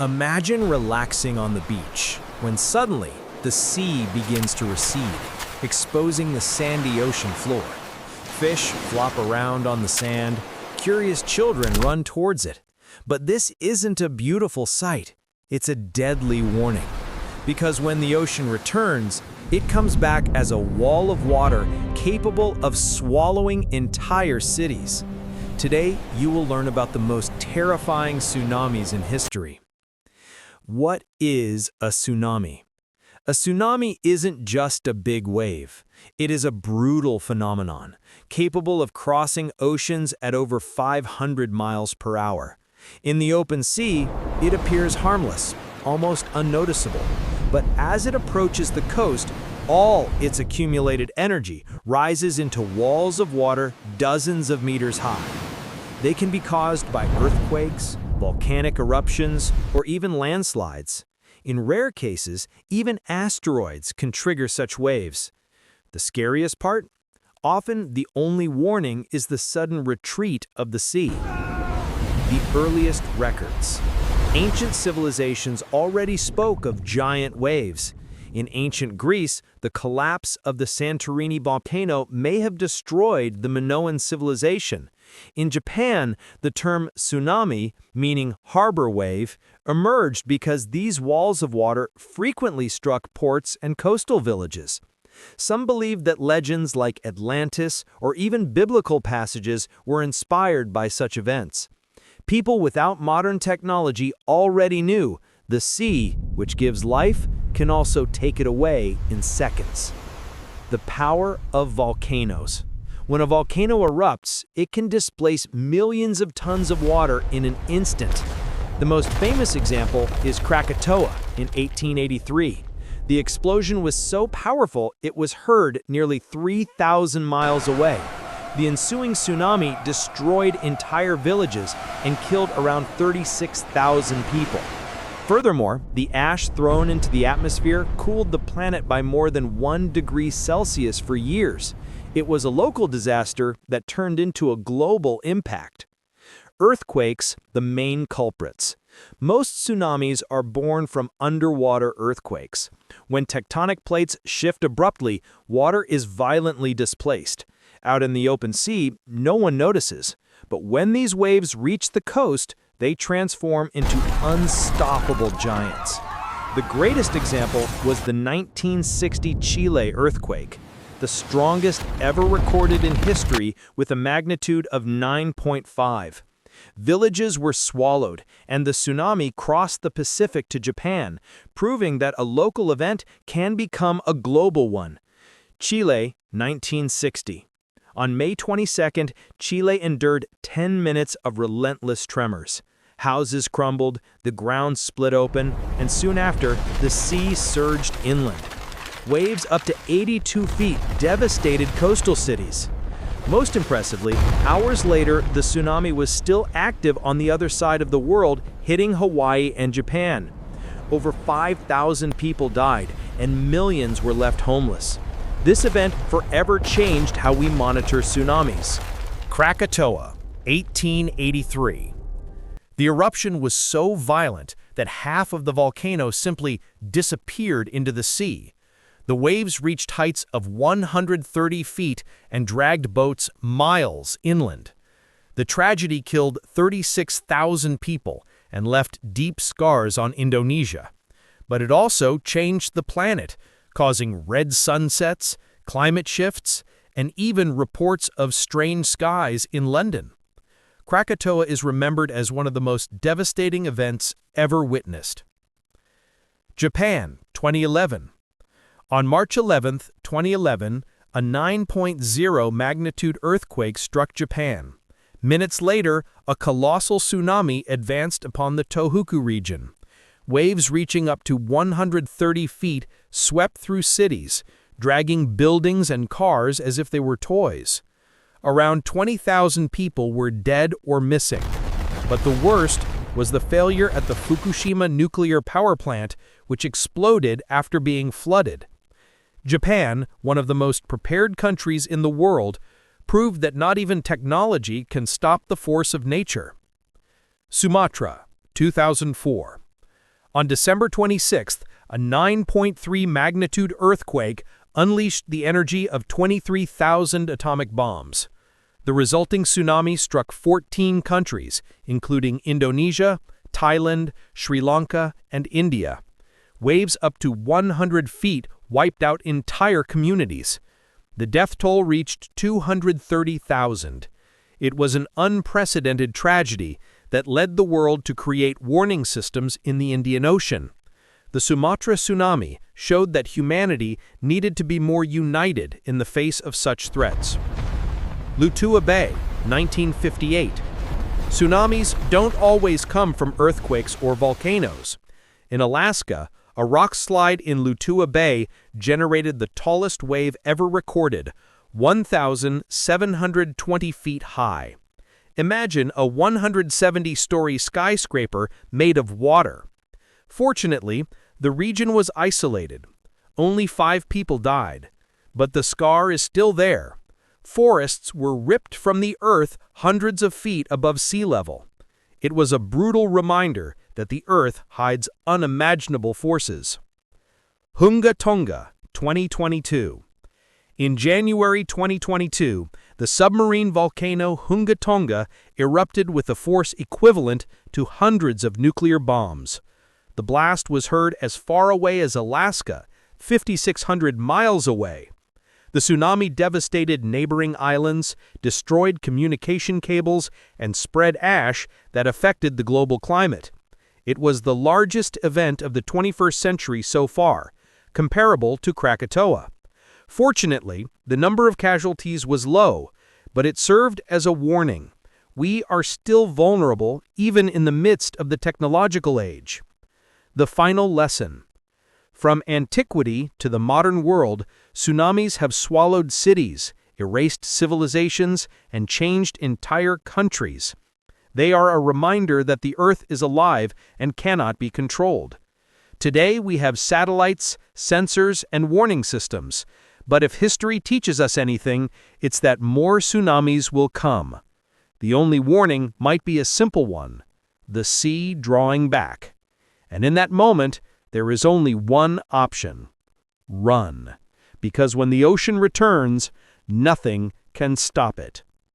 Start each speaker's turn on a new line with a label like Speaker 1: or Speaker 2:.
Speaker 1: Imagine relaxing on the beach when suddenly the sea begins to recede, exposing the sandy ocean floor. Fish flop around on the sand, curious children run towards it. But this isn't a beautiful sight, it's a deadly warning. Because when the ocean returns, it comes back as a wall of water capable of swallowing entire cities. Today, you will learn about the most terrifying tsunamis in history. What is a tsunami? A tsunami isn't just a big wave. It is a brutal phenomenon, capable of crossing oceans at over 500 miles per hour. In the open sea, it appears harmless, almost unnoticeable. But as it approaches the coast, all its accumulated energy rises into walls of water dozens of meters high. They can be caused by earthquakes, volcanic eruptions, or even landslides. In rare cases, even asteroids can trigger such waves. The scariest part? Often the only warning is the sudden retreat of the sea. The earliest records. Ancient civilizations already spoke of giant waves. In ancient Greece, the collapse of the Santorini volcano may have destroyed the Minoan civilization. In Japan, the term tsunami, meaning harbor wave, emerged because these walls of water frequently struck ports and coastal villages. Some believe that legends like Atlantis or even biblical passages were inspired by such events. People without modern technology already knew the sea, which gives life, can also take it away in seconds. The power of volcanoes. When a volcano erupts, it can displace millions of tons of water in an instant. The most famous example is Krakatoa in 1883. The explosion was so powerful it was heard nearly 3,000 miles away. The ensuing tsunami destroyed entire villages and killed around 36,000 people. Furthermore, the ash thrown into the atmosphere cooled the planet by more than 1 degree Celsius for years. It was a local disaster that turned into a global impact. Earthquakes, the main culprits. Most tsunamis are born from underwater earthquakes. When tectonic plates shift abruptly, water is violently displaced. Out in the open sea, no one notices. But when these waves reach the coast, they transform into unstoppable giants. The greatest example was the 1960 Chile earthquake, the strongest ever recorded in history with a magnitude of 9.5. Villages were swallowed, and the tsunami crossed the Pacific to Japan, proving that a local event can become a global one. Chile, 1960. On May 22nd, Chile endured 10 minutes of relentless tremors. Houses crumbled, the ground split open, and soon after, the sea surged inland. Waves up to 82 feet devastated coastal cities. Most impressively, hours later, the tsunami was still active on the other side of the world, hitting Hawaii and Japan. Over 5,000 people died, and millions were left homeless. This event forever changed how we monitor tsunamis. Krakatoa, 1883. The eruption was so violent that half of the volcano simply disappeared into the sea. The waves reached heights of 130 feet and dragged boats miles inland. The tragedy killed 36,000 people and left deep scars on Indonesia. But it also changed the planet, causing red sunsets, climate shifts, and even reports of strange skies in London. Krakatoa is remembered as one of the most devastating events ever witnessed. Japan, 2011. On March 11, 2011, a 9.0 magnitude earthquake struck Japan. Minutes later, a colossal tsunami advanced upon the Tohoku region. Waves reaching up to 130 feet swept through cities, dragging buildings and cars as if they were toys. Around 20,000 people were dead or missing. But the worst was the failure at the Fukushima nuclear power plant, which exploded after being flooded. Japan, one of the most prepared countries in the world, proved that not even technology can stop the force of nature. Sumatra, 2004. On December 26th, a 9.3 magnitude earthquake unleashed the energy of 23,000 atomic bombs. The resulting tsunami struck 14 countries, including Indonesia, Thailand, Sri Lanka, and India. Waves up to 100 feet wiped out entire communities. The death toll reached 230,000. It was an unprecedented tragedy that led the world to create warning systems in the Indian Ocean. The Sumatra tsunami showed that humanity needed to be more united in the face of such threats. Lutua Bay, 1958. Tsunamis don't always come from earthquakes or volcanoes. In Alaska, a rock slide in Lutua Bay generated the tallest wave ever recorded, 1,720 feet high. Imagine a 170-story skyscraper made of water. Fortunately, the region was isolated. Only 5 people died. But the scar is still there. Forests were ripped from the earth hundreds of feet above sea level. It was a brutal reminder that the earth hides unimaginable forces. Hunga Tonga, 2022. In January 2022, the submarine volcano Hunga Tonga erupted with a force equivalent to hundreds of nuclear bombs. The blast was heard as far away as Alaska, 5,600 miles away. The tsunami devastated neighboring islands, destroyed communication cables, and spread ash that affected the global climate. It was the largest event of the 21st century so far, comparable to Krakatoa. Fortunately, the number of casualties was low, but it served as a warning. We are still vulnerable even in the midst of the technological age. The final lesson. From antiquity to the modern world, tsunamis have swallowed cities, erased civilizations, and changed entire countries. They are a reminder that the Earth is alive and cannot be controlled. Today we have satellites, sensors, and warning systems. But if history teaches us anything, it's that more tsunamis will come. The only warning might be a simple one: the sea drawing back. And in that moment, there is only one option: run. Because when the ocean returns, nothing can stop it.